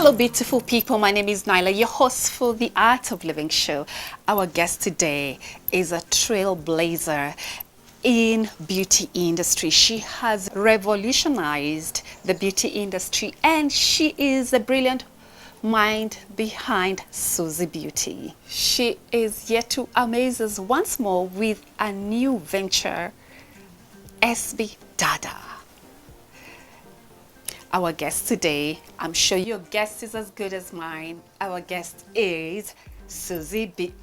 Hello, beautiful people. My name is Nyla, your host for the Art of Living show. Our guest today is a trailblazer in beauty industry. She has revolutionized the beauty industry, and she is a brilliant mind behind Suzie Beauty. She is yet to amaze us once more with a new venture, SB Dada. Our guest today, I'm sure your guest is as good as mine. Our guest is Suzie B.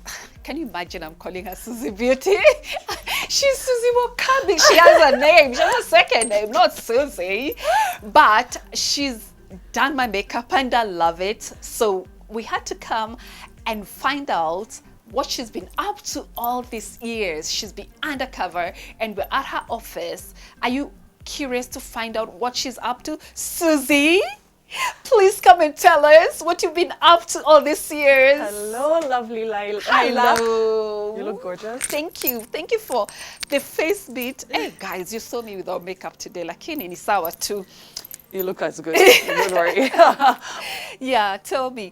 Can you imagine I'm calling her Suzie Beauty? She's Suzie Wokabi. She has a name. She has a second name, not Suzie. But she's done my makeup and I love it. So we had to come and find out what she's been up to all these years. She's been undercover and we're at her office. Are you curious to find out what she's up to? Suzie, please come and tell us what you've been up to all these years. Hello, lovely Lila. Hello. You look gorgeous. Thank you. Thank you for the face beat. Hey guys, you saw me without makeup today. Lakini ni sawa too. You look as good. Don't worry. Yeah, tell me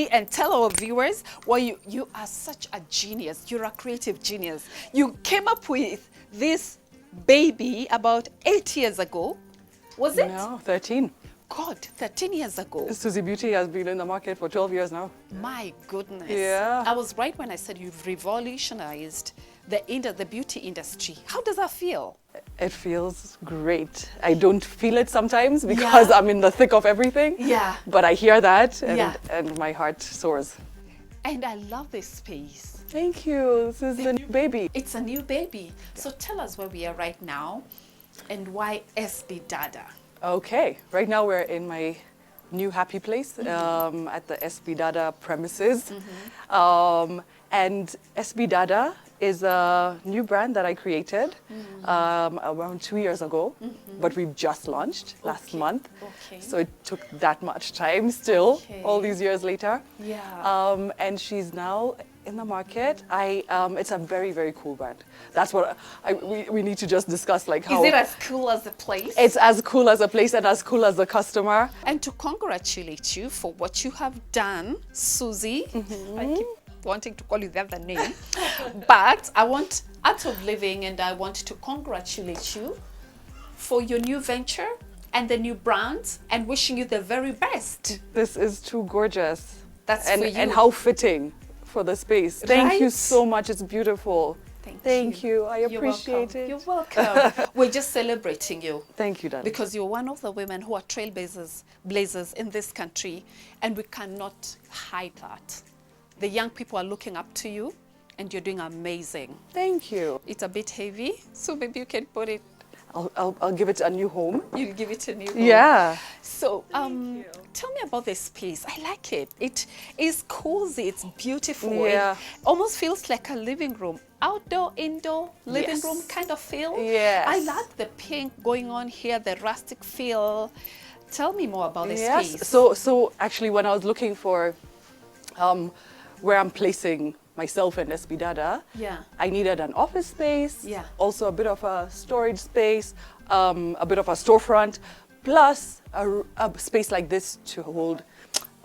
and tell our viewers why you are such a genius. You're a creative genius. You came up with this baby about 8 years ago. Was it? No, 13. God, 13 years ago. Suzie Beauty has been in the market for 12 years now. My goodness. Yeah. I was right when I said you've revolutionized the beauty industry. How does that feel? It feels great. I don't feel it sometimes because I'm in the thick of everything. Yeah. But I hear that and, Yeah. and my heart soars. And I love this space. Thank you. This is the new baby. It's a new baby. So tell us where we are right now and why SB Dada. Okay, right now we're in my new happy place at the SB Dada premises. And SB Dada is a new brand that I created around 2 years ago, but we've just launched last month. Okay. So it took that much time still, all these years later. Yeah. And she's now in the market. It's a very, very cool brand. That's what we need to just discuss, like how... Is it as cool as the place? It's as cool as a place and as cool as the customer. And to congratulate you for what you have done, Suzie. I keep wanting to call you the other name. But I want Art of Living and I want to congratulate you for your new venture and the new brand and wishing you the very best. This is too gorgeous. That's and, for you. And how fitting for the space. Thank you Right? so much. It's beautiful. Thank you. I You're appreciate welcome. it. You're welcome. We're just celebrating you. Thank you, darling. Because you're one of the women who are blazers in this country, and we cannot hide that. The young people are looking up to you, and you're doing amazing. Thank you. It's a bit heavy, so maybe you can put it. I'll give it a new home. You'll give it a new home. Yeah. So, tell me about this piece. I like it. It is cozy. It's beautiful. Yeah. It almost feels like a living room. Outdoor, indoor, living room kind of feel. Yes. I like the pink going on here, the rustic feel. Tell me more about this piece. So actually, when I was looking for where I'm placing myself and SB Dada, I needed an office space, also a bit of a storage space, a bit of a storefront, plus a space like this to hold.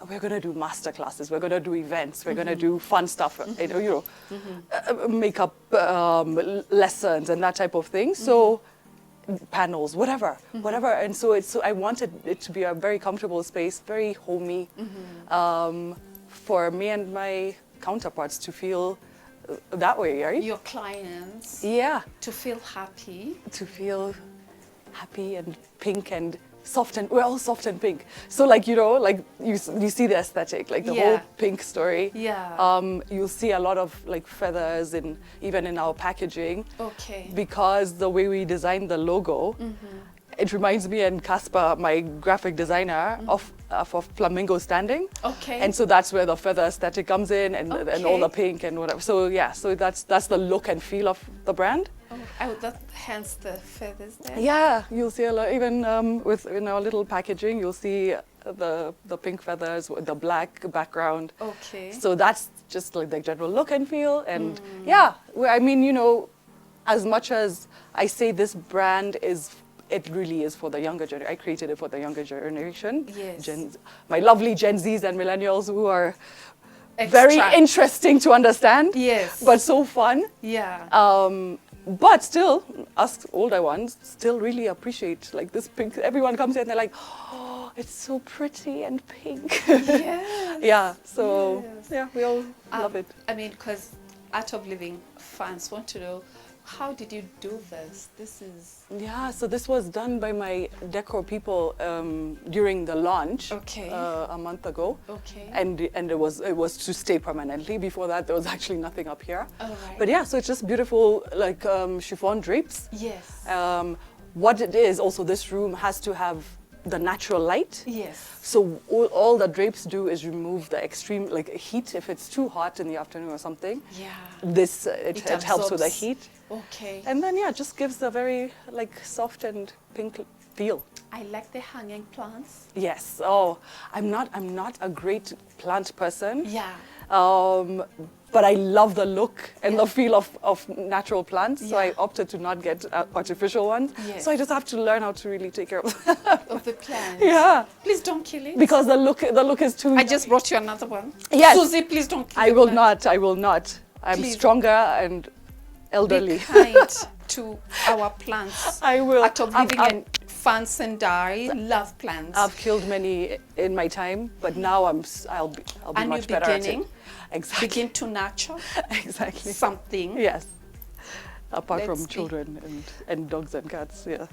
We're going to do master classes, we're going to do events, we're going to do fun stuff, makeup lessons and that type of thing. So panels, whatever. And so I wanted it to be a very comfortable space, very homey, for me and my counterparts to feel that way, right? Your clients. Yeah. To feel happy. To feel happy and pink and soft, and we're all soft and pink. So like, like you see the aesthetic, like the whole pink story. Yeah. You'll see a lot of like feathers even in our packaging. Okay. Because the way we designed the logo, it reminds me and Casper, my graphic designer, of flamingo standing. Okay. And so that's where the feather aesthetic comes in, and all the pink and whatever. So yeah, so that's the look and feel of the brand. Oh, hence the feathers there. Yeah, you'll see a lot, even in our little packaging, you'll see the pink feathers with the black background. Okay. So that's just like the general look and feel, and yeah, I mean, as much as I say this brand is it really is for the younger generation. I created it for the younger generation. Yes. My lovely Gen Zs and millennials who are very interesting to understand. Yes. But so fun. Yeah. But still, us older ones still really appreciate like this pink. Everyone comes here and they're like, oh, it's so pretty and pink. Yes. Yeah. So Yes. yeah, we all love it. I mean, because Art of Living fans want to know, how did you do this? This is... Yeah, so this was done by my decor people during the launch a month ago. Okay. And it was to stay permanently. Before that, there was actually nothing up here. All right. But yeah, so it's just beautiful, like chiffon drapes. Yes. What it is, also this room has to have the natural light. Yes. So all the drapes do is remove the extreme like heat if it's too hot in the afternoon or something. Yeah. This it helps with the heat. Okay. And then yeah, just gives a very like soft and pink feel. I like the hanging plants. Yes. Oh, I'm not a great plant person. Yeah. But I love the look and the feel of natural plants. So I opted to not get artificial ones. Yes. So I just have to learn how to really take care of Of the plants. Yeah. Please don't kill it. Because the look is too... I just brought you another one. Yes. Suzie, please don't kill I will not. I will not. I'm Please. stronger and elderly. Be kind to our plants. I will. Art of Living and fans and I love plants. I've killed many in my time, but now I'll be much better at it. Exactly. Begin to nurture exactly something. Yes. Apart Let's from children and dogs and cats, yeah.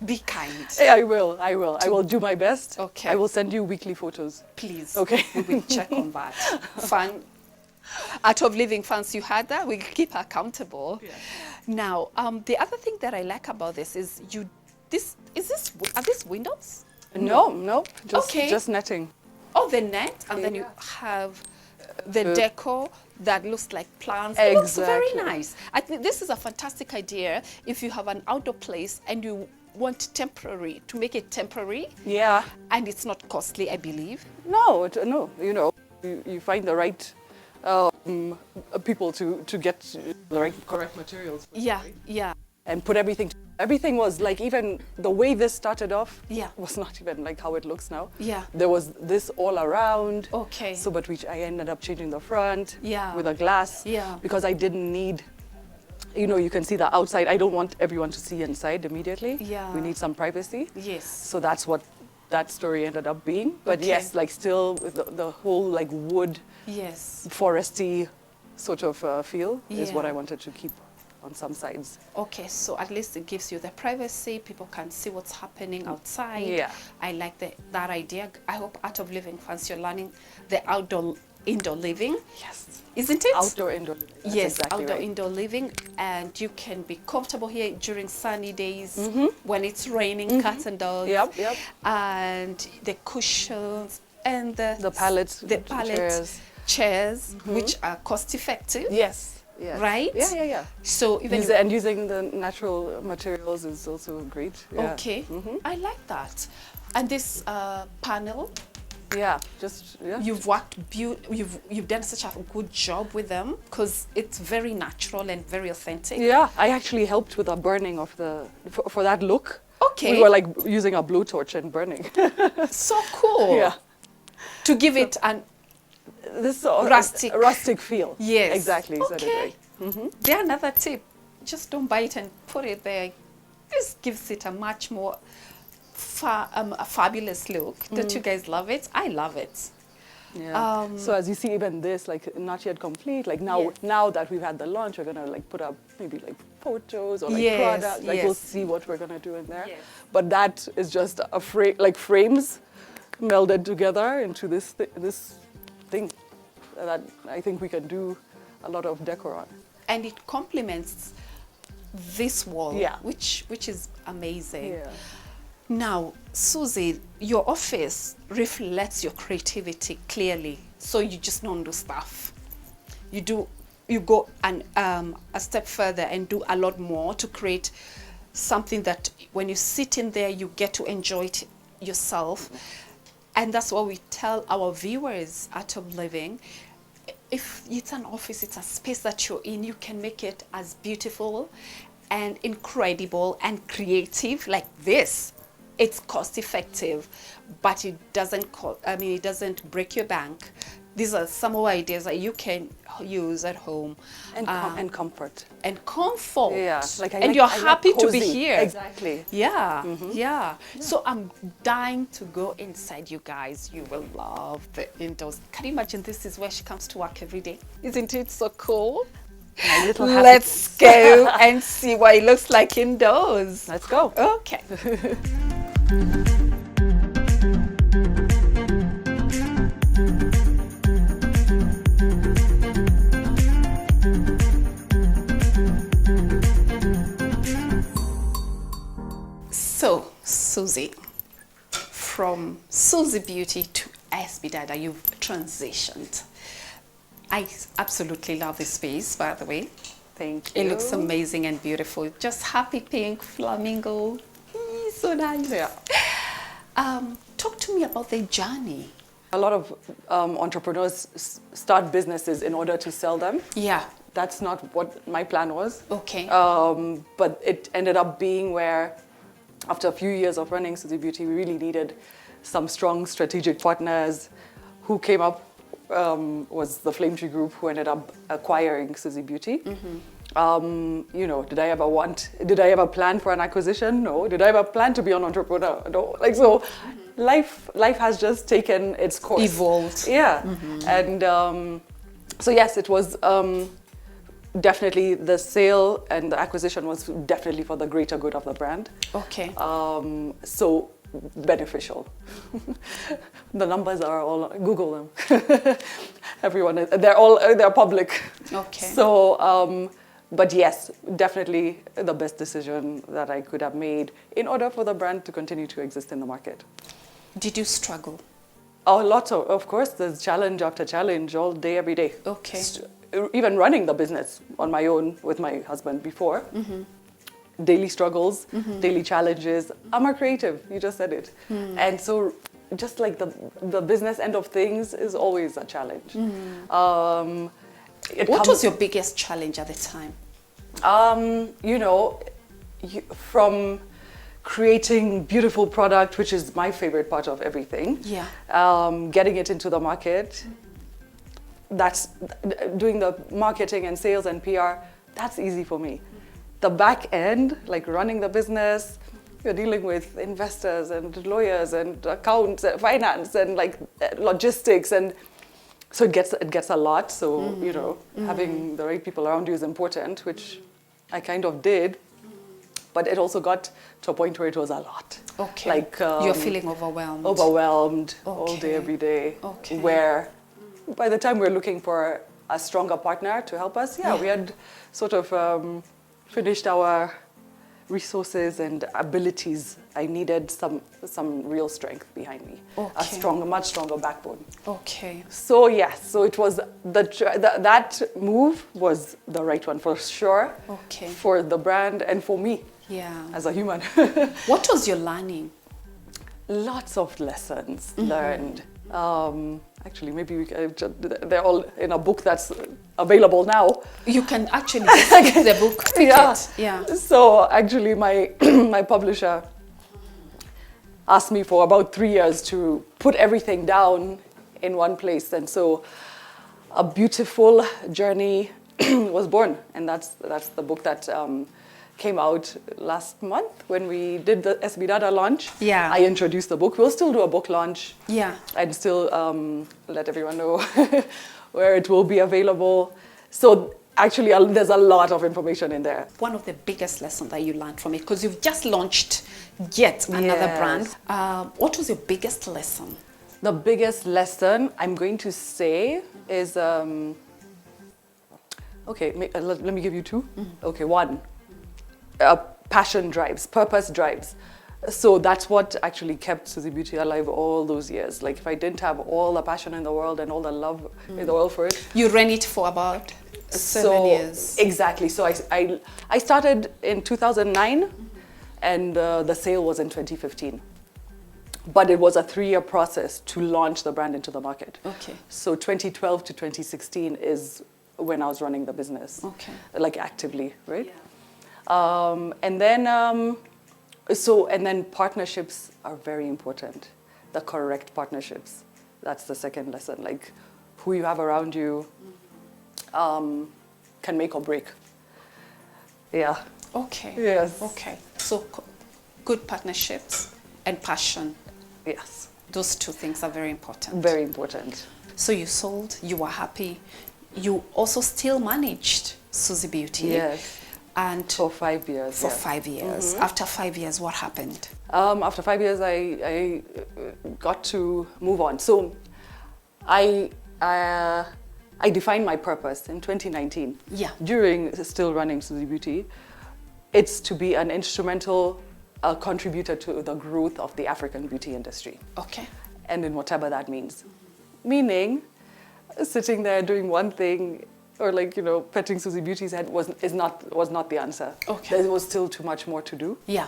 Be kind. Yeah, I will. I will do my best. Okay. I will send you weekly photos. Please. Okay. We will check on that. Fun. Art of Living fans, you had that. We keep accountable. Yeah. Now, the other thing that I like about this is are these windows? No. Just netting. Oh, the net, and then you have the decor that looks like plants. It looks very nice. I think this is a fantastic idea if you have an outdoor place and you want to make it temporary. Yeah. And it's not costly, I believe. No. You know, you find the right people to get the correct materials. Yeah, yeah. And put everything. Everything was like, even the way this started off was not even like how it looks now. Yeah. There was this all around. Okay. So, but I ended up changing the front with a glass. Yeah. Because I didn't need, you can see the outside. I don't want everyone to see inside immediately. Yeah. We need some privacy. Yes. So that's what that story ended up being. But yes, like still with the whole like wood, foresty sort of feel is what I wanted to keep on some sides. Okay, so at least it gives you the privacy. People can see what's happening outside. Yeah. I like that idea. I hope Art of Living fans, you're learning the indoor living. Yes. Isn't it? Outdoor, indoor living. That's exactly outdoor, indoor living. And you can be comfortable here during sunny days when it's raining, cats and dogs. Yep. And the cushions and the pallets, chairs, which are cost effective. Yes. Yes. Right? Yeah. So even using the natural materials is also great. Yeah. Okay. I like that. And this panel. Yeah. You've worked. You've done such a good job with them because it's very natural and very authentic. Yeah. I actually helped with the burning of for that look. Okay. We were like using a blowtorch and burning. So cool. Yeah. To give it an this rustic feel. Yes. Exactly. Okay. There another tip. Just don't buy it and put it there. This gives it a much more a fabulous look. Don't you guys love it? I love it. Yeah. So as you see, even this, like not yet complete. Like now that we've had the launch, we're gonna like put up maybe like photos or like products. Like we'll see what we're gonna do in there. Yes. But that is just a frames melded together into this thing that I think we can do a lot of decor on. And it complements this wall, which is amazing. Yeah. Now, Suzie, your office reflects your creativity clearly. So you just don't do stuff. You go a step further and do a lot more to create something that when you sit in there, you get to enjoy it yourself. And that's what we tell our viewers at Art of Living. If it's an office, it's a space that you're in, you can make it as beautiful and incredible and creative like this. It's cost effective, but it doesn't it doesn't break your bank. These are some of ideas that you can use at home. And comfort. And comfort. Yeah. And you're happy to be here. Exactly. Yeah, yeah. So I'm dying to go inside, you guys. You will love the indoors. Can you imagine this is where she comes to work every day? Isn't it so cool? Let's go and see what it looks like indoors. Let's go. Okay. So, Suzie, from Suzie Beauty to SB Dada, you've transitioned. I absolutely love this space, by the way. Thank you. It looks amazing and beautiful. Just happy pink, flamingo. So nice. Yeah. Talk to me about the journey. A lot of entrepreneurs start businesses in order to sell them. Yeah. That's not what my plan was. Okay. But it ended up being where, after a few years of running Suzie Beauty, we really needed some strong strategic partners. Who came up was the Flame Tree Group, who ended up acquiring Suzie Beauty. You know, did I ever plan for an acquisition? No. Did I ever plan to be an entrepreneur? No. Like, so life has just taken its course. Evolved. Yeah. And so yes, it was definitely the sale and the acquisition was definitely for the greater good of the brand. Okay. So beneficial. The numbers are all, Google them. Everyone, they're public. Okay. So, but yes, definitely the best decision that I could have made in order for the brand to continue to exist in the market. Did you struggle? Oh, lots of course, there's challenge after challenge all day, every day. Okay. Even running the business on my own with my husband before. Daily struggles, daily challenges. I'm a creative, you just said it. And so just like the business end of things is always a challenge. What was your biggest challenge at the time? You know, from creating beautiful product, which is my favorite part of everything. Yeah. Getting it into the market. That's doing the marketing and sales and PR. That's easy for me. The back end, like running the business, you're dealing with investors and lawyers and accounts and finance and like logistics, and so it gets a lot. So you know, having the right people around you is important, which I kind of did, but it also got to a point where it was a lot. Okay. Like you're feeling overwhelmed. Overwhelmed all day, every day. Okay. Where by the time we're looking for a stronger partner to help us, we had sort of finished our resources and abilities. I needed some real strength behind me, a much stronger backbone. Okay. So yes, so it was that move was the right one for sure. Okay. For the brand and for me. Yeah. As a human. What was your learning? Lots of lessons learned. Actually, maybe they're all in a book that's available now. You can actually pick the book. Yeah. So actually, my my publisher asked me for about 3 years to put everything down in one place, and so a beautiful journey was born, and that's the book that came out last month when we did the SB Dada launch. Yeah. I introduced the book. We'll still do a book launch. Yeah. I'd still let everyone know where it will be available. So actually, there's a lot of information in there. One of the biggest lessons that you learned from it, because you've just launched yet another brand. What was your biggest lesson? The biggest lesson, I'm going to say, is, okay, let me give you two. Okay, one. Passion drives, purpose drives. So that's what actually kept Suzie Beauty alive all those years. Like if I didn't have all the passion in the world and all the love in the world for it. You ran it for about 7 years. Exactly. So I started in 2009 and the sale was in 2015. But it was a 3-year process to launch the brand into the market. Okay. So 2012 to 2016 is when I was running the business. Okay. Like actively, right? And then, and then partnerships are very important. The correct partnerships. That's the second lesson. Like, who you have around you can make or break. Yeah. Okay. Yes. Okay. So good partnerships and passion. Yes. Those two things are very important. Very important. So you sold, you were happy. You also still managed Suzie Beauty. Yes. And for 5 years. For 5 years. After 5 years, what happened? After 5 years, I got to move on. So I defined my purpose in 2019. Yeah. During still running Suzie Beauty. It's to be an instrumental contributor to the growth of the African beauty industry. Okay. And in whatever that means. Meaning, sitting there doing one thing, or like, you know, petting Suzie Beauty's head was not the answer. Okay. There was still too much more to do. Yeah.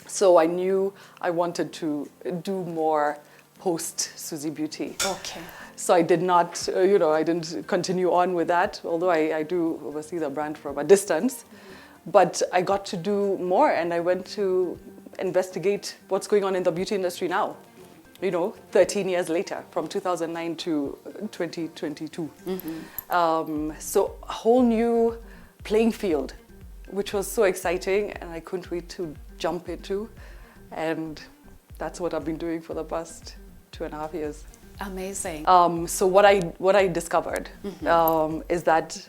So I knew I wanted to do more post Suzie Beauty. Okay. So I did not, I didn't continue on with that, although I do oversee the brand from a distance. But I got to do more, and I went to investigate what's going on in the beauty industry now. 13 years later, from 2009 to 2022. So a whole new playing field, which was so exciting, and I couldn't wait to jump into. And that's what I've been doing for the past 2.5 years. Amazing. So what I discovered is that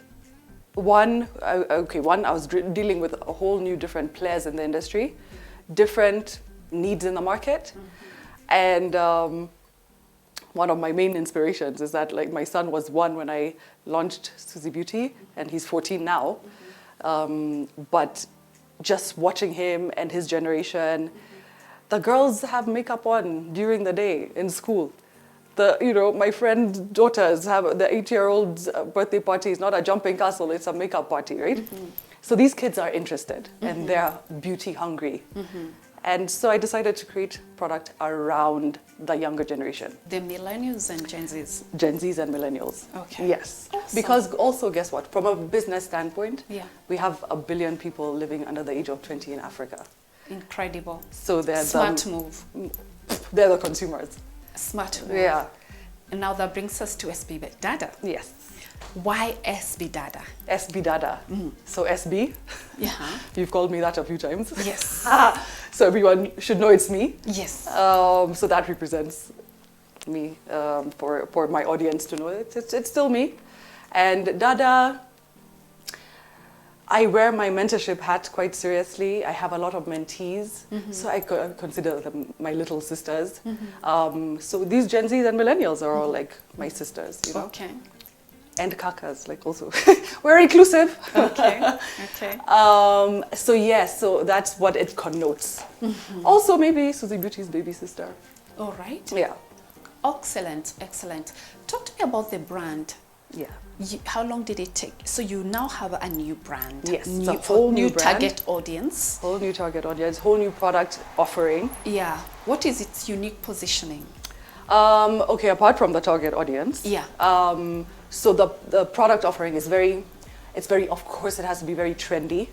one, I was dealing with a whole new different players in the industry, different needs in the market. And one of my main inspirations is that, like, my son was 1 when I launched Suzie Beauty, and he's 14 now. But just watching him and his generation, the girls have makeup on during the day in school. My friend's daughters have the 8-year-old's birthday party. It's not a jumping castle, it's a makeup party, right? So these kids are interested and they're beauty hungry. And so I decided to create product around the younger generation. The millennials and Gen Zs. Gen Zs and millennials. Okay. Yes. Awesome. Because also, guess what? From a business standpoint, yeah, we have 1 billion people living under the age of 20 in Africa. Incredible. So they're smart move. They're the consumers. Smart move. Yeah. And now that brings us to SB Dada. Yes. Why SB Dada? SB Dada. So SB. Yeah. You've called me that a few times. Yes. So everyone should know it's me. Yes. So that represents me for my audience to know it's still me. And Dada, I wear my mentorship hat quite seriously. I have a lot of mentees, so I consider them my little sisters. So these Gen Zs and millennials are all like my sisters, Okay. And kakas, like, also. We're inclusive. Okay, okay. So yes, so that's what it connotes. Also maybe Suzie Beauty's baby sister. All right. Yeah. Excellent, excellent. Talk to me about the brand. Yeah. How long did it take? So you now have a new brand. Yes, new, it's a whole new brand. Target audience. Whole new target audience, whole new product offering. Yeah. What is its unique positioning? Okay, apart from the target audience. Yeah. So the product offering is of course, it has to be very trendy,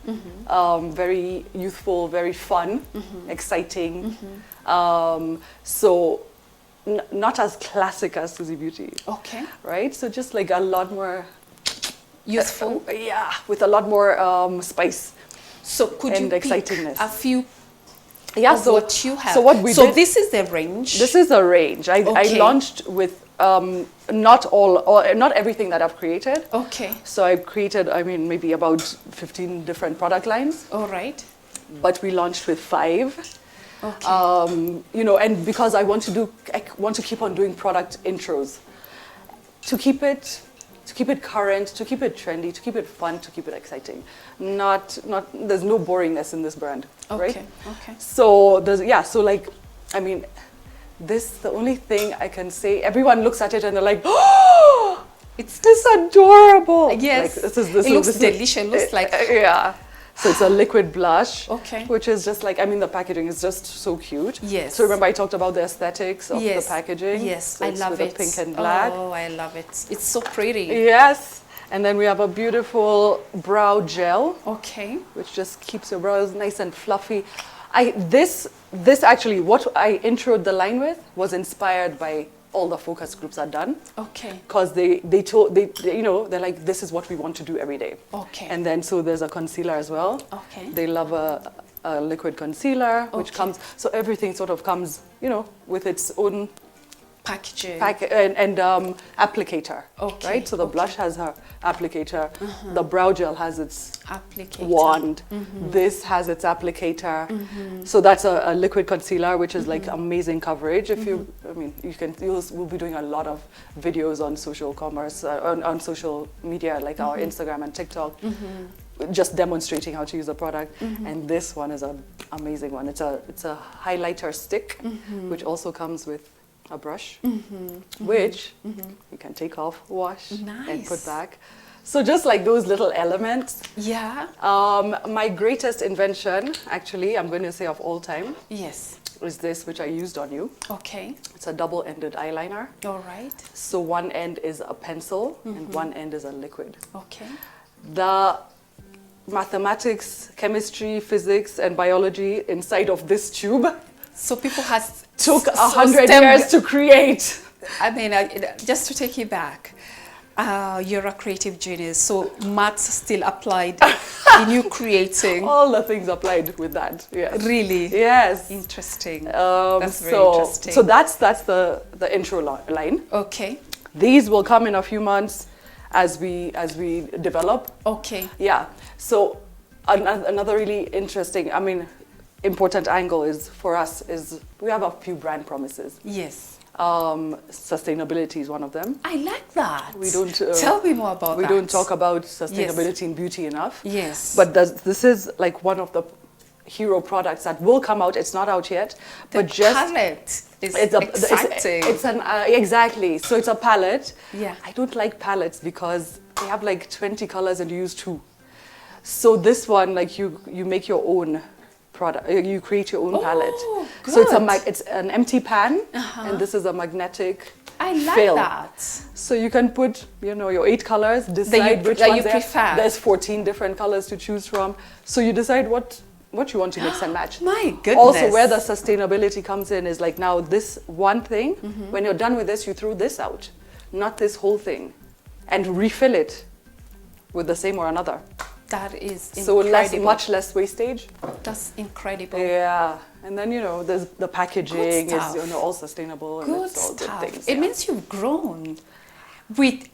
very youthful, very fun, exciting. So not as classic as Suzie Beauty. Okay. Right? So just like a lot more youthful. Yeah, with a lot more spice. So could you pick excitingness. A few? Yeah. So what you have. So what we did. This is the range. This is a range. I launched with not everything that I've created. Okay. So I've created, maybe about 15 different product lines. All right. But we launched with 5. Okay. And because I want to keep on doing product intros to keep it current, to keep it trendy, to keep it fun, to keep it exciting. There's no boringness in this brand, right? Okay. So the only thing I can say, everyone looks at it and they're like, oh, it's this adorable. Yes. Like, it looks delicious. It looks like yeah. So it's a liquid blush, okay, which is just like, the packaging is just so cute. Yes. So remember I talked about the aesthetics of the packaging? Yes, so I love it. Pink and black. Oh, I love it. It's so pretty. Yes. And then we have a beautiful brow gel. Okay. Which just keeps your brows nice and fluffy. This actually, what I introed the line with was inspired by all the focus groups are done. Okay. Because they you know, they're like, this is what we want to do every day. Okay. And then so there's a concealer as well. Okay. They love a liquid concealer, which comes, so everything sort of comes, you know, with its own packaging and applicator. Okay. Right? So the blush has her applicator. The brow gel has its applicator. Wand. This has its applicator. So that's a liquid concealer, which is like amazing coverage. If you, I mean, we'll be doing a lot of videos on social commerce, on social media, like our Instagram and TikTok, just demonstrating how to use the product. And this one is an amazing one. It's a highlighter stick, which also comes with a brush, which you can take off, wash, and put back. So just like those little elements. Yeah. My greatest invention, actually, I'm going to say of all time. Yes. Is this, which I used on you. Okay. It's a double-ended eyeliner. All right. So one end is a pencil and one end is a liquid. Okay. The mathematics, chemistry, physics, and biology inside of this tube. So people took 100 years to create. I mean, just to take you back, you're a creative genius, so maths still applied in you creating. All the things applied with that, yes. Really? Yes. Interesting. That's very interesting. So that's the intro line. Okay. These will come in a few months as we develop. Okay. Yeah. So another really interesting, I mean, important angle is for us is we have a few brand promises. Yes. Sustainability is one of them. I like that. We don't tell me more about that. We don't talk about sustainability in beauty enough. Yes. But this is like one of the hero products that will come out. It's not out yet. The palette is exciting. It's an exactly. So it's a palette. Yeah. I don't like palettes because they have like 20 colors and you use 2. So this one, like you make your own product. You create your own palette. Good. So it's an empty pan, and this is a magnetic. I like film. that. So you can put, you know, your 8 colors. Decide which ones you prefer. There's 14 different colors to choose from. So you decide what you want to mix and match. My goodness. Also, where the sustainability comes in is like now this one thing. When you're done with this, you throw this out, not this whole thing, and refill it with the same or another. That is incredible. So much less wastage. That's incredible. Yeah, and then, you know, there's the packaging is, you know, all sustainable and Good it's all stuff. good things. It means you've grown with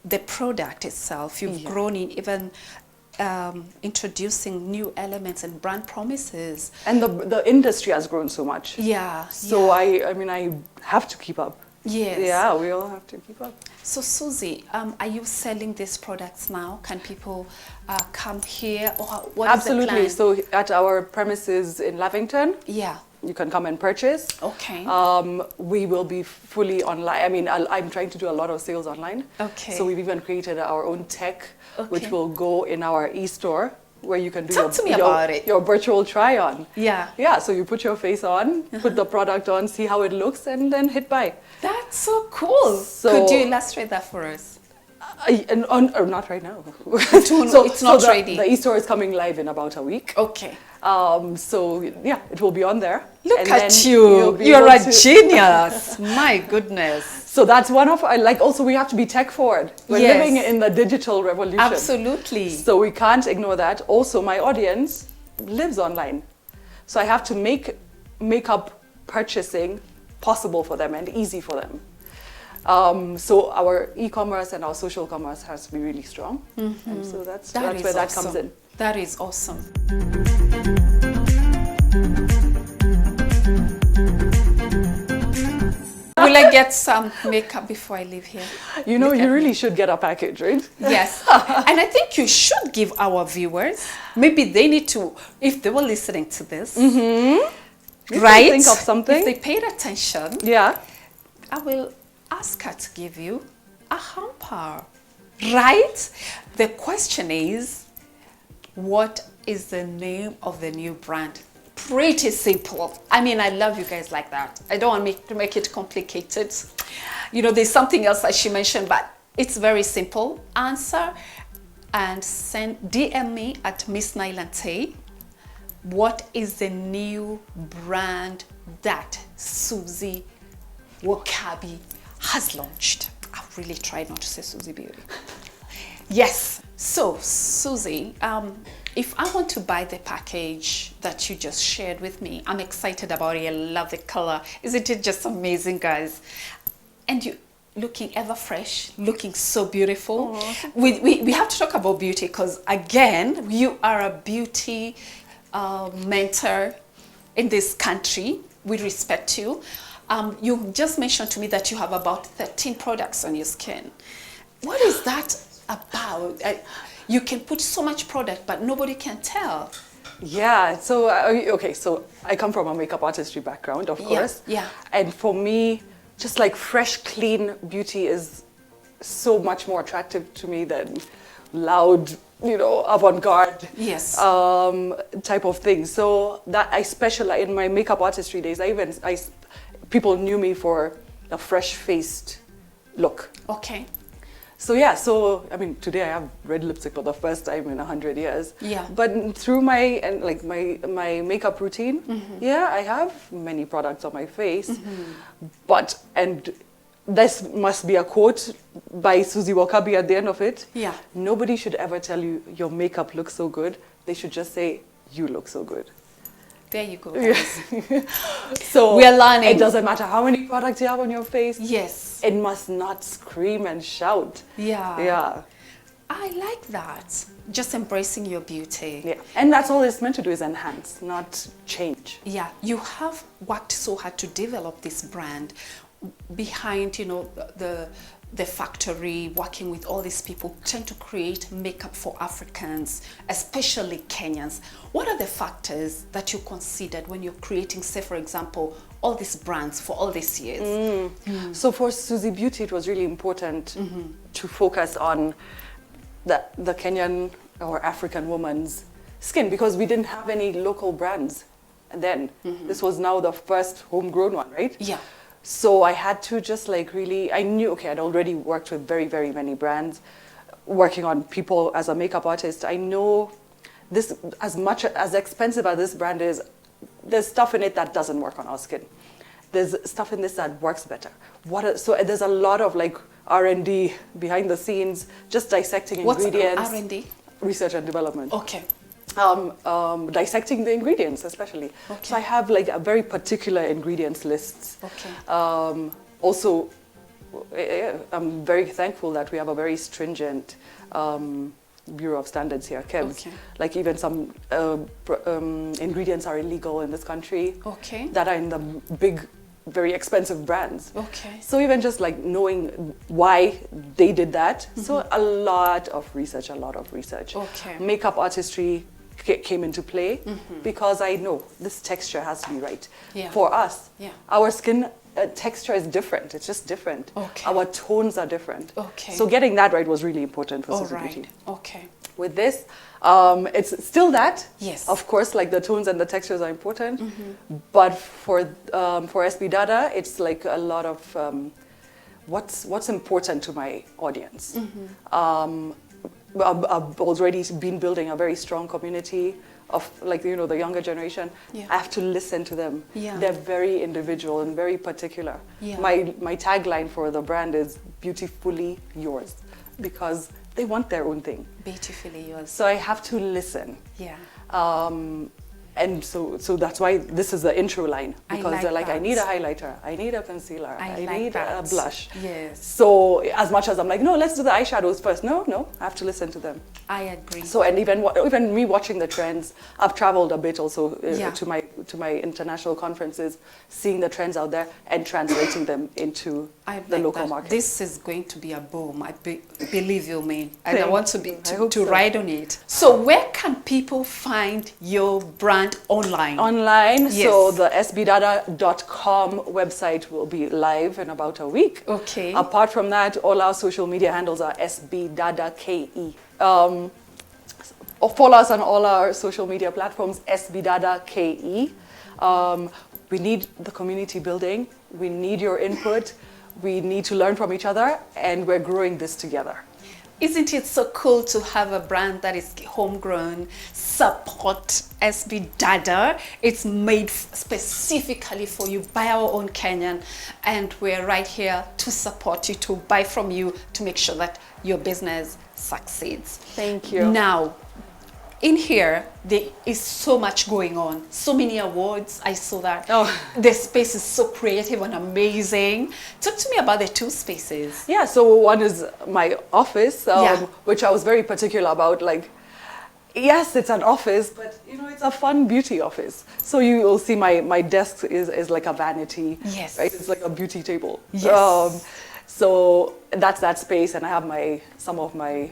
the product itself. You've grown in even introducing new elements and brand promises. And the industry has grown so much. Yeah. So I mean, I have to keep up. Yes. Yeah, we all have to keep up. So Suzie, are you selling these products now? Can people come here, or what Absolutely. is the plan? So at our premises in Lavington, yeah, you can come and purchase. Okay. We will be fully online. I mean, I'm trying to do a lot of sales online. Okay. So we've even created our own tech, which will go in our e-store, where you can do your virtual try-on. Yeah. Yeah, so you put your face on, put the product on, see how it looks, and then hit buy. That's so cool. So, could you illustrate that for us? Not right now. It's not ready. The e-store is coming live in about a week. Okay. So yeah, it will be on there. Look at you. You're a genius. My goodness. So that's one of, also we have to be tech forward. We're living in the digital revolution. Absolutely. So we can't ignore that. Also, my audience lives online. So I have to make up purchasing possible for them and easy for them. So our e-commerce and our social commerce has to be really strong. And so that's where that comes in. That is awesome. Will I get some makeup before I leave here? You know, you really should get a package, right? Yes. And I think you should give our viewers, maybe they need to, if they were listening to this, right? Think of something. If they paid attention, yeah, I will ask her to give you a hamper, right? The question is, what is the name of the new brand? Pretty simple. I mean, I love you guys like that. I don't want to make it complicated. You know, there's something else that she mentioned, but It's very simple. Answer and DM me at Miss Nailante. What is the new brand that Suzie Wokabi has launched? I really tried not to say Suzie Beauty. Yes. So Suzie, if I want to buy the package that you just shared with me, I'm excited about it. I love the color. Isn't it just amazing, guys? And you looking ever fresh, looking so beautiful. We have to talk about beauty because, again, you are a beauty mentor in this country. We respect you. You just mentioned to me that you have about 13 products on your skin. What is that about? You can put so much product, but nobody can tell. Yeah, so, okay, so I come from a makeup artistry background, of course. Yeah. And for me, just like fresh, clean beauty is so much more attractive to me than loud, you know, avant-garde type of thing. So that I specialize in my makeup artistry days. People knew me for a fresh-faced look. Okay. So yeah, so I mean, today I have red lipstick for the first time in 100 years. Yeah. But through my makeup routine, yeah, I have many products on my face. But this must be a quote by Suzie Wokabi at the end of it. Yeah. Nobody should ever tell you your makeup looks so good. They should just say you look so good. There you go, guys. So we are learning. It doesn't matter how many products you have on your face. Yes. It must not scream and shout. Yeah. Yeah. I like that. Just embracing your beauty. Yeah. And that's all it's meant to do, is enhance, not change. Yeah. You have worked so hard to develop this brand behind, you know, the factory, working with all these people, trying to create makeup for Africans, especially Kenyans. What are the factors that you considered when you're creating, say, for example, all these brands for all these years? So for Suzie Beauty, it was really important to focus on the Kenyan or African woman's skin, because we didn't have any local brands then. This was now the first homegrown one, right? Yeah. So I had to just like really, I knew, okay, I'd already worked with very, very many brands, working on people as a makeup artist. I know this, as expensive as this brand is, there's stuff in it that doesn't work on our skin. There's stuff in this that works better. So there's a lot of like R&D behind the scenes, just dissecting ingredients. What's R&D? Research and development. Okay. Dissecting the ingredients especially. Okay. So I have like a very particular ingredients lists. Okay. Also, I'm very thankful that we have a very stringent Bureau of Standards here, KEBS. Okay. Like even some ingredients are illegal in this country. Okay. That are in the big, very expensive brands. Okay. So even just like knowing why they did that. So a lot of research. Okay. Makeup artistry came into play because I know this texture has to be right. Yeah. For us. Yeah. Our skin texture is different. It's just different. Okay. Our tones are different. Okay. So getting that right was really important for Suzie Beauty. Okay. With this, it's still that. Yes. Of course, like the tones and the textures are important. But for SB Dada, it's like a lot of what's important to my audience. I've already been building a very strong community of, like, you know, the younger generation. Yeah. I have to listen to them. Yeah. They're very individual and very particular. Yeah. My tagline for the brand is beautifully yours, because they want their own thing. Beautifully yours. So I have to listen. Yeah. And so that's why this is the intro line, because they're like, that. I need a highlighter, I need a concealer, I need a blush. Yes. So as much as I'm like, no, let's do the eyeshadows first. No, I have to listen to them. I agree. So, and even me watching the trends, I've traveled a bit also to my international conferences, seeing the trends out there and translating them into the local market. This is going to be a boom. Believe you me. And I want to ride on it. So where can people find your brand online? Online. Yes. So the sbdada.com website will be live in about a week. Okay. Apart from that, all our social media handles are SBDadaKE. Follow us on all our social media platforms, SBDadaKE. We need the community building. We need your input. we need to learn from each other, and we're growing this together. Isn't it so cool to have a brand that is homegrown, support SB Dada? It's made specifically for you by our own Kenyan, and we're right here to support you, to buy from you, to make sure that your business succeeds. Thank you. Now, in here, there is so much going on. So many awards. I saw that. Oh. The space is so creative and amazing. Talk to me about the two spaces. Yeah, so one is my office, which I was very particular about. Like, yes, it's an office, but you know, it's a fun beauty office. So you will see my desk is like a vanity. Yes. Right? It's like a beauty table. Yes. So that's that space, and I have some of my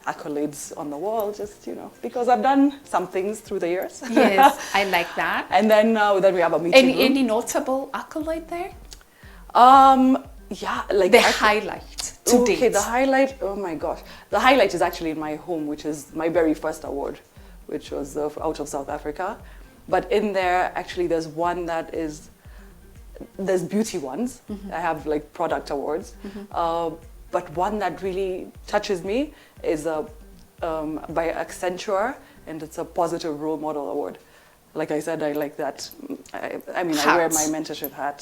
accolades on the wall, just, you know, because I've done some things through the years. Yes, I like that. And then we have a meeting room. Any notable accolade there? Yeah, like the highlight to date. Okay, the highlight, oh my gosh. The highlight is actually in my home, which is my very first award, which was out of South Africa. But in there, actually, there's one that is, there's beauty ones. I have like product awards. But one that really touches me is by Accenture, and it's a positive role model award. Like I said, I like that. I mean, I wear my mentorship hat,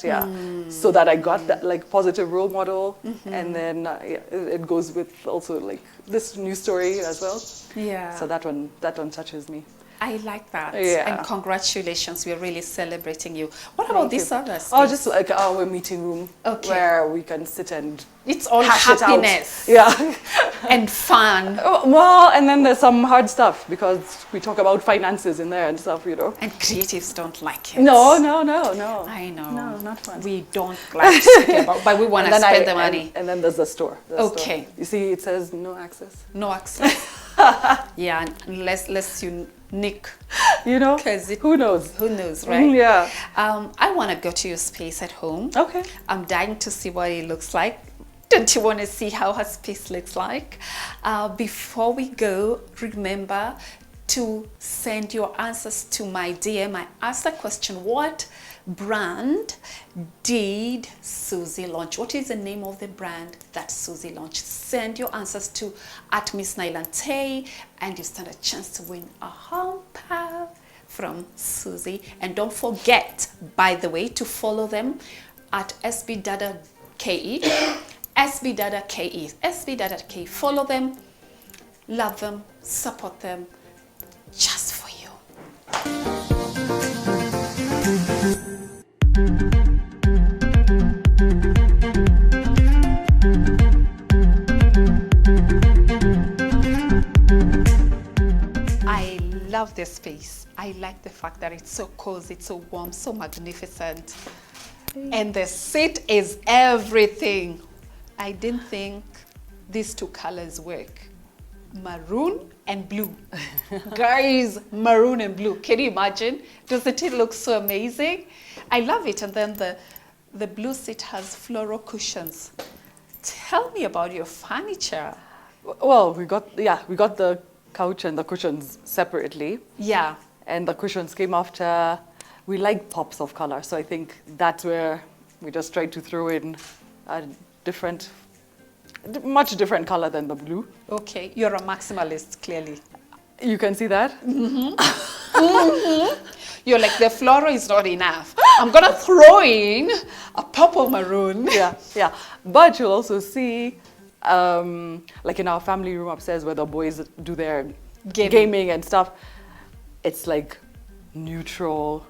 so that I got that like positive role model, and then it goes with also like this new story as well. Yeah. So that one touches me. I like that. Yeah. And congratulations, we're really celebrating you. What about this other space? Oh, just like our meeting room, where we can sit and it's all happiness. And fun. Well, and then there's some hard stuff, because we talk about finances in there and stuff, you know. And creatives don't like it. No. I know. No, not fun. We don't like to talk about, but we want to spend the money. And then there's the store. Okay. You see, it says no access. No access. Yeah, unless you nick, you know, who knows? Who knows, right? Yeah. I want to go to your space at home. Okay. I'm dying to see what it looks like. Don't you want to see how her space looks like? Before we go, remember to send your answers to my DM. I asked the question, what brand did Suzie launch? What is the name of the brand that Suzie launched? Send your answers to @Miss and you stand a chance to win a hamper from Suzie. And don't forget, by the way, to follow them at SB Dada KE. SB Dada KE. SB Dada KE. Follow them, love them, support them, just for you. I love this space. I like the fact that it's so cozy, it's so warm, so magnificent. And the seat is everything. I didn't think these two colors work. Maroon and blue. Guys, maroon and blue. Can you imagine? Doesn't it look so amazing? I love it. And then the blue seat has floral cushions. Tell me about your furniture. Well, we got the couch and the cushions separately. Yeah. And the cushions came after. We like pops of color, so I think that's where we just tried to throw in a much different color than the blue. Okay, you're a maximalist, clearly. You can see that? You're like, the floral is not enough. I'm gonna throw in a purple maroon. Yeah. But you'll also see, like in our family room upstairs where the boys do their gaming and stuff, it's like neutral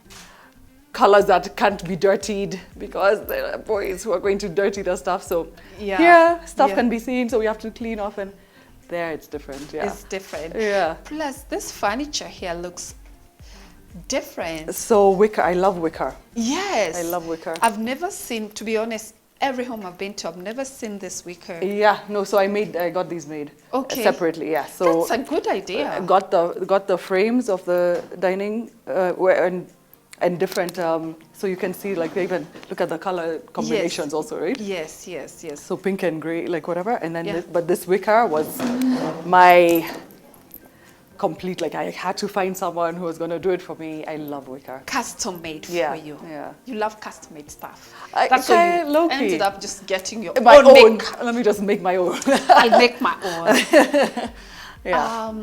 colors that can't be dirtied, because there are boys who are going to dirty the stuff. So here, stuff can be seen, so we have to clean off, and there it's different. Yeah. It's different. Yeah. Plus, this furniture here looks different. So wicker, I love wicker. Yes. I love wicker. I've never seen, to be honest, every home I've been to, I've never seen this wicker. Yeah, no, so I got these made separately, yeah. So that's a good idea. I got the frames of the dining and different, so you can see, like, they even look at the color combinations also, right? Yes. So pink and gray, like whatever, and then but this wicker was my complete, like I had to find someone who was going to do it for me. I love wicker. Custom made for you. Yeah. You love custom made stuff. That's why you ended up just getting your my own. Make. Let me just make my own. I'll make my own. Yeah.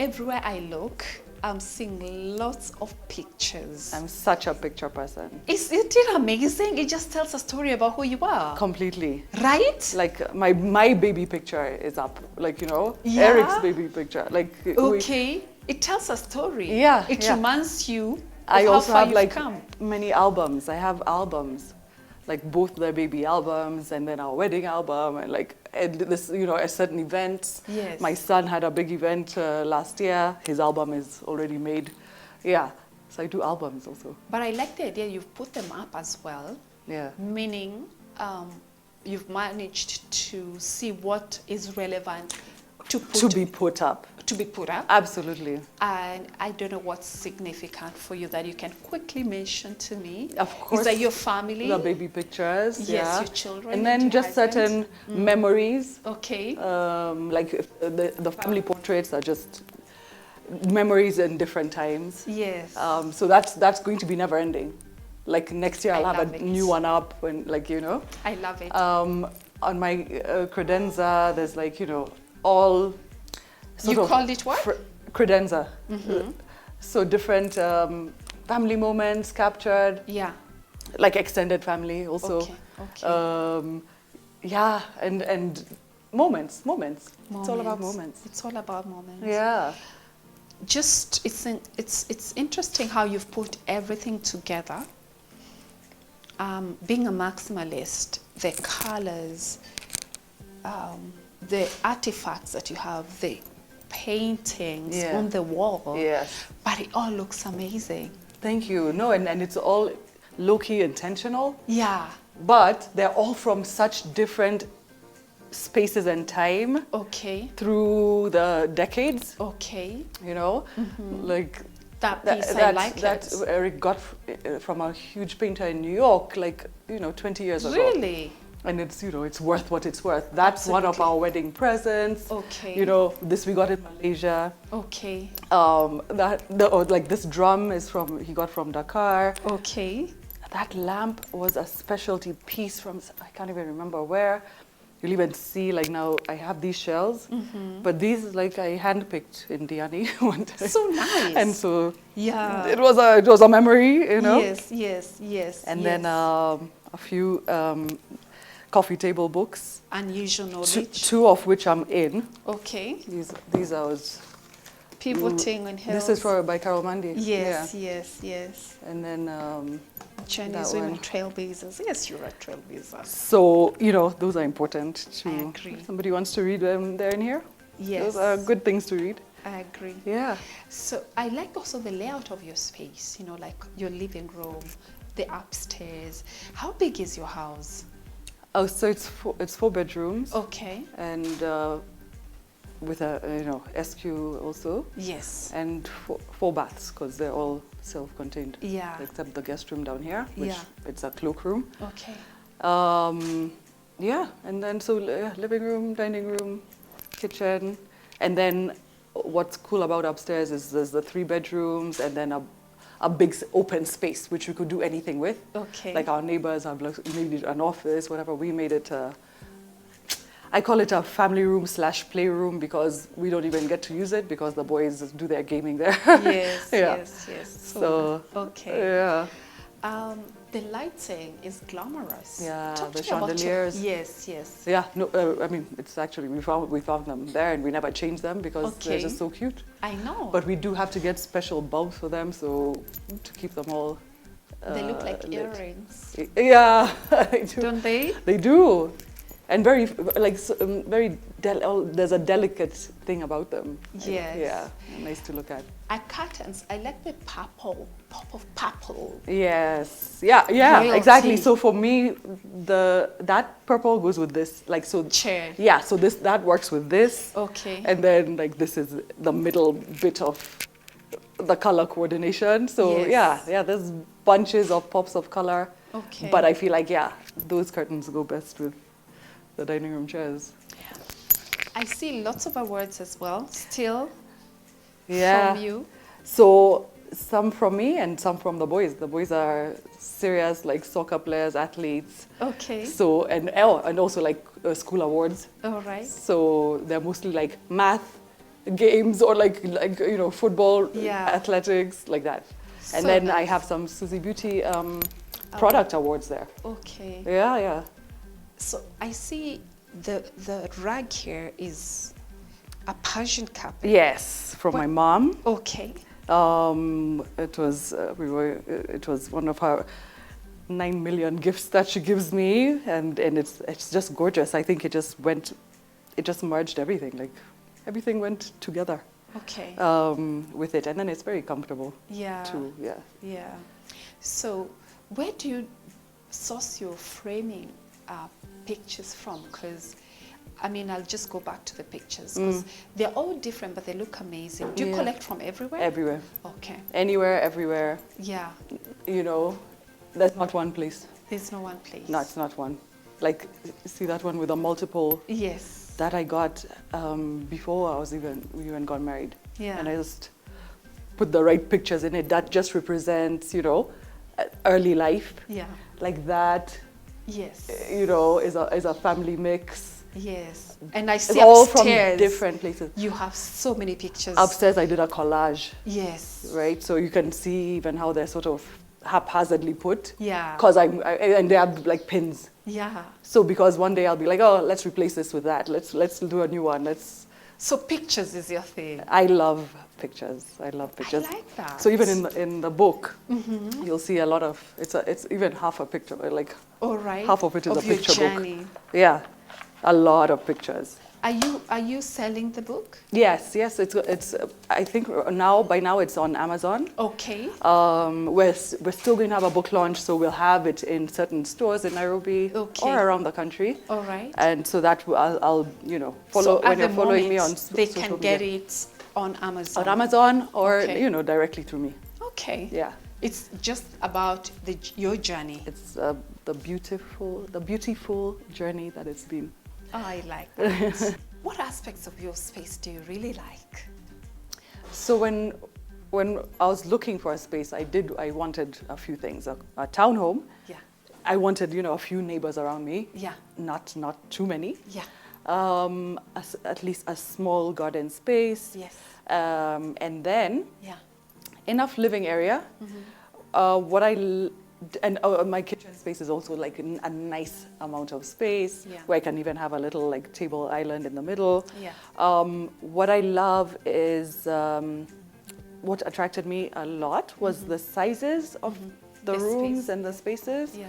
Everywhere I look, I'm seeing lots of pictures. I'm such a picture person. Isn't it amazing? It just tells a story about who you are. Completely. Right? Like my baby picture is up. Like, you know, Yeah. Eric's baby picture. Like, okay. It tells a story. Yeah. It yeah. reminds you of I how also far have you've like come. many albums. I have albums, like both their baby albums and then our wedding album and like this, you know, a certain events. Yes. My son had a big event last year. His album is already made. Yeah. So I do albums also. But I like the idea you've put them up as well. Yeah. Meaning you've managed to see what is relevant to be put up. To be put up. Absolutely. And I don't know what's significant for you that you can quickly mention to me. Of course. Is that your family? The baby pictures. Yes, yeah. your children. And then just certain memories. Okay. Like the family portraits are just memories in different times. Yes. So that's going to be never ending. Like next year I'll have a it. new one up and like, you know. I love it. On my credenza, there's like, you know, all sort you of called it what? Credenza. So different family moments captured. Yeah. Like extended family also. Okay. Okay. Yeah, and moments. It's all about moments. It's all about moments. Yeah. Just it's interesting how you've put everything together. Being a maximalist, the colors, the artifacts that you have, the paintings on the wall. Yes. But it all looks amazing. Thank you. No, and it's all low-key intentional. Yeah. But they're all from such different spaces and time. Okay. Through the decades. Okay. You know, like that piece. I like that it. Eric got from a huge painter in New York, like 20 years ago. Really? And it's it's worth what it's worth. That's one of our wedding presents. Okay. You know, this we got in Malaysia. Okay. Like this drum is he got from Dakar. Okay. That lamp was a specialty piece from, I can't even remember where. You'll even see, like now I have these shells, but these like I handpicked in Diani one time. So nice. And so yeah, it was a memory, you know. Yes. And then a few coffee table books. Unusual knowledge. Two of which I'm in. Okay. These I was pivoting on hills. This is by Carol Mandy. Yes, yeah. yes. And then Chinese women trailblazers. Yes, you're a trailblazer. So, those are important too. I agree. If somebody wants to read them, they're in here. Yes. Those are good things to read. I agree. Yeah. So I like also the layout of your space, like your living room, the upstairs. How big is your house? Oh, so it's 4 bedrooms. Okay. And with a SQ also. Yes. And 4 baths because they're all self-contained. Yeah. Except the guest room down here, which yeah. it's a cloakroom. Okay. Yeah, and then so living room, dining room, kitchen, and then what's cool about upstairs is there's the 3 bedrooms and then a big open space which we could do anything with. Okay. Like our neighbors have made it an office, whatever. We made it I call it a family room / playroom because we don't even get to use it because the boys do their gaming there. Yes, yeah. yes. So okay. Yeah. The lighting is glamorous. Yeah, Talk the to me about chandeliers. Yes. Yeah, no, I mean, it's actually, we found them there and we never changed them because they're just so cute. I know. But we do have to get special bulbs for them, so to keep them all they look like lit. earrings. Yeah, they do. Don't they? They do. And very, there's a delicate thing about them. Yes. Yeah, nice to look at. Curtains, I like the pop of purple. Yes, yeah, Royalty. Exactly. So for me, that purple goes with this, like so. Chair. Yeah, so that works with this. Okay. And then this is the middle bit of the color coordination. So yes. yeah, there's bunches of pops of color. Okay. But I feel like those curtains go best with the dining room chairs. I see lots of awards as well. Still, Yeah. From you? So some from me and some from the boys. The boys are serious, like soccer players, athletes. Okay. So, and also like school awards. All right. So they're mostly like math games or like football, athletics, like that. And So then nice. I have some Suzie Beauty product awards there. Okay. Yeah, yeah. So I see the rag here is a Persian carpet. Yes, from my mom. Okay. It was one of her 9 million gifts that she gives me, and it's just gorgeous. I think it just merged everything. Like everything went together. Okay. With it, and then it's very comfortable. Yeah. Too. Yeah. Yeah. So where do you source your framing pictures from? Because I mean, I'll just go back to the pictures because they're all different, but they look amazing. Do you collect from everywhere? Everywhere. Okay. Anywhere, everywhere. Yeah. There's not one place. There's no one place. No, it's not one. Like, see that one with a multiple? Yes. That I got before we even got married. Yeah. And I just put the right pictures in it. That just represents, early life. Yeah. Like that. Yes. Is a family mix. Yes. And I see all upstairs, from different places. You have so many pictures. Upstairs I did a collage. Yes. Right? So you can see even how they're sort of haphazardly put. Yeah. And they have like pins. Yeah. So because one day I'll be like, oh, let's replace this with that. Let's do a new one. So pictures is your thing. I love pictures. I love pictures. I like that. So even in the book, you'll see a lot of it's even half a picture, like all right. half of it is a picture journey. book. Yeah. A lot of pictures. Are you selling the book? Yes. It's I think by now it's on Amazon. Okay. We're still going to have a book launch, so we'll have it in certain stores in Nairobi or around the country. All right. And so that I'll follow so when you're following me on they social can media. get it on Amazon. On Amazon or directly through me. Okay. Yeah. It's just about your journey. It's the beautiful journey that it's been. Oh, I like that. What aspects of your space do you really like? So when I was looking for a space, I wanted a few things. A townhome. Yeah. I wanted, a few neighbors around me. Yeah. Not too many. Yeah. At least a small garden space. Yes. And then enough living area. My kitchen space is also like a nice amount of space where I can even have a little like table island in the middle. Yeah. What I love is what attracted me a lot was the sizes of the rooms space. and the spaces. Yeah.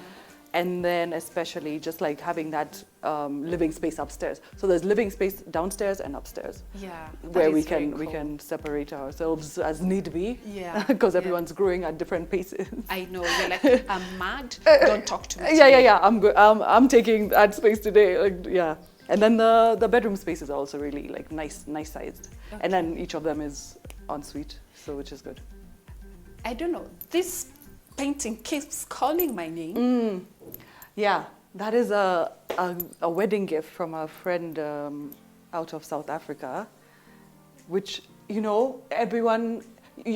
And then especially just like having that living space upstairs. So there's living space downstairs and upstairs. Yeah. Where we can separate ourselves as need be. Yeah. Because everyone's growing at different paces. I know, you're like, I'm mad, don't talk to me. Yeah. I'm good. I'm taking that space today. And then the bedroom spaces are also really like nice sized. Okay. And then each of them is ensuite, so which is good. I don't know. This painting keeps calling my name. Yeah, that is a wedding gift from a friend out of South Africa, which, everyone,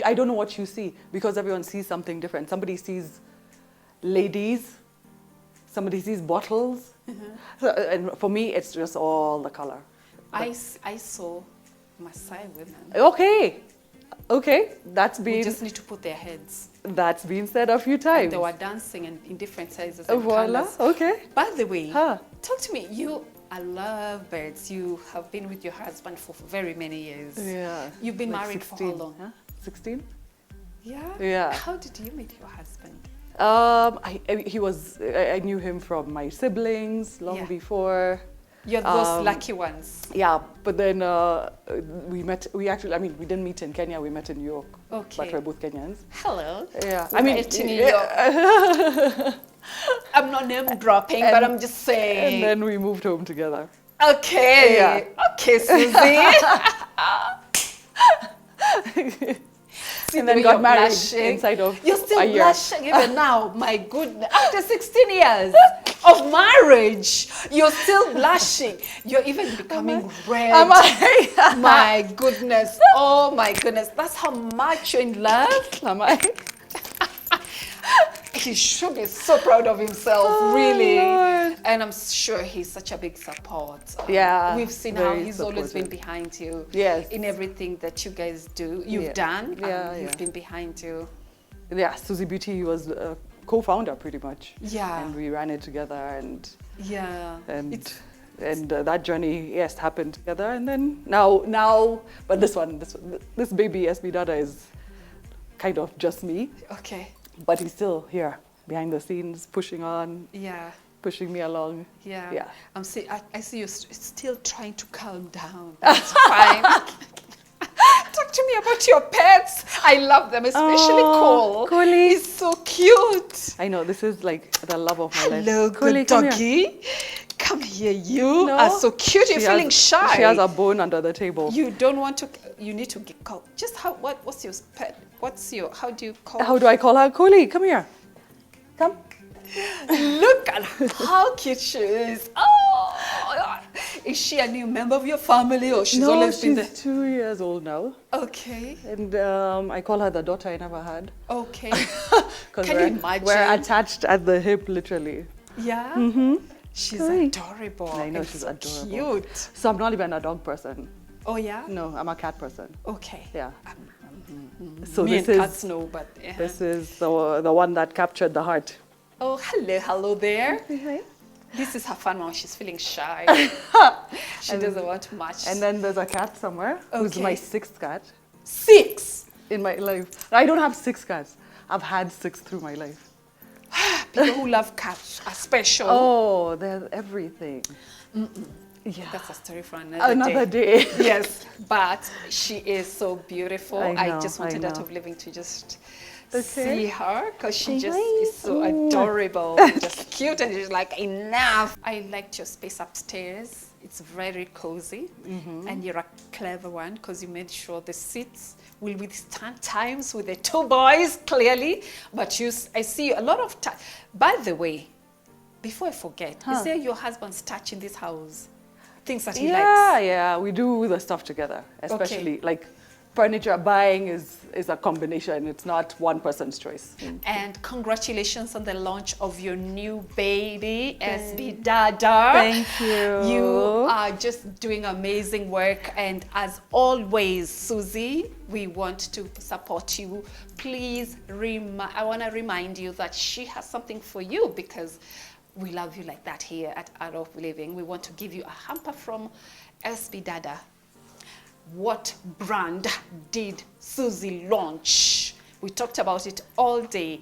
I don't know what you see because everyone sees something different. Somebody sees ladies, somebody sees bottles. So, and for me, it's just all the color. I saw Maasai women. Okay, We just need to put their heads. That's been said a few times. And they were dancing in different sizes and voila, colors. okay. By the way, talk to me. You are lovebirds. You have been with your husband for very many years. Yeah. You've been like married 16, for how long? Huh? 16? Yeah? Yeah. How did you meet your husband? I knew him from my siblings long before. You're those lucky ones. Yeah, but then we didn't meet in Kenya, we met in New York. Okay. But we're both Kenyans. Hello. Yeah. In New York. I'm not name dropping, but I'm just saying. And then we moved home together. Okay. Yeah. Okay, Suzie. And then got married inside of You're still a year. blushing even now. My goodness. After 16 years. of marriage. You're still blushing. You're even becoming red. Am I? My goodness. Oh my goodness. That's how much you're in love. Am I? He should be so proud of himself, really. Lord. And I'm sure he's such a big support. Yeah. We've seen how very he's always been supportive. behind you. Yes. In everything that you guys do. You've done. Yeah, He's been behind you. Yeah, Suzie Beauty was a co-founder pretty much. Yeah. And we ran it together, and Yeah. that journey, yes, happened together. And then now, but this baby SB Dada is kind of just me. Okay. But he's still here behind the scenes, pushing on, Yeah. pushing me along. Yeah. Yeah. I see you still trying to calm down. That's fine. Talk to me about your pets. I love them, especially Cole. Coley. He's so cute. I know, this is like the love of my life. Hello, Coley, good come here. doggy. Come here, you No. are so cute. You're feeling shy. She has a bone under the table. You don't want to. You need to get called. Just what's your pet? How do you call? How do I call her? Coley, come here. Come. Look at how cute she is. Oh, is she a new member of your family, or she's always been there? she's 2 years old now. Okay. And I call her the daughter I never had. Okay. 'Cause Can you imagine? We're attached at the hip, literally. Yeah. Mm-hmm. She's Coley. adorable. I know, and she's so adorable. Cute. So I'm not even a dog person. Oh yeah. No, I'm a cat person. Okay. Yeah. So Me this and is cats know, but yeah. this is the one that captured the heart. Oh, hello there. Hi. This is her fun one. She's feeling shy. She doesn't want much. And then there's a cat somewhere who's Okay. my 6th cat 6. in my life. I don't have 6 cats. I've had 6 through my life. People who love cats are special. Oh, they're everything. Yeah. That's a story for another Day. Yes, but she is so beautiful. I I know, just I wanted out know. of living to just Okay. see her, because she just Hi. is so Ooh. adorable, just cute, and she's like, enough. I liked your space upstairs. It's very cozy, and you're a clever one, because you made sure the seats will withstand times with the 2 boys, clearly. But I see a lot of time. By the way, before I forget, is there your husband's touch in this house? Things that he likes? Yeah, we do the stuff together, especially like furniture buying is a combination. It's not one person's choice. And congratulations on the launch of your new baby, SB Dada. Thank you. You are just doing amazing work. And as always, Suzie, we want to support you. Please, I want to remind you that she has something for you, because we love you like that here at Art of Living. We want to give you a hamper from SB Dada. What brand did Suzie launch? We talked about it all day.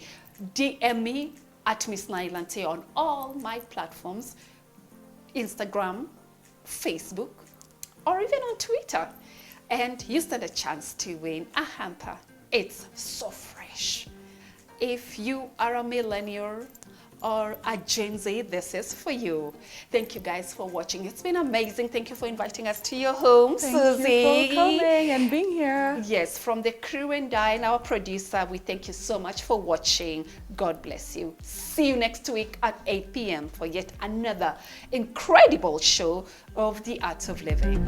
DM me at Miss Nailante on all my platforms, Instagram, Facebook, or even on Twitter. And you stand a chance to win a hamper. It's so fresh. If you are a millennial or a Gen Z, this is for you. Thank you guys for watching. It's been amazing. Thank you for inviting us to your home, Suzie. Thank you for coming and being here. Yes, from the crew and I and our producer, we thank you so much for watching. God bless you. See you next week at 8 p.m. for yet another incredible show of The Art of Living.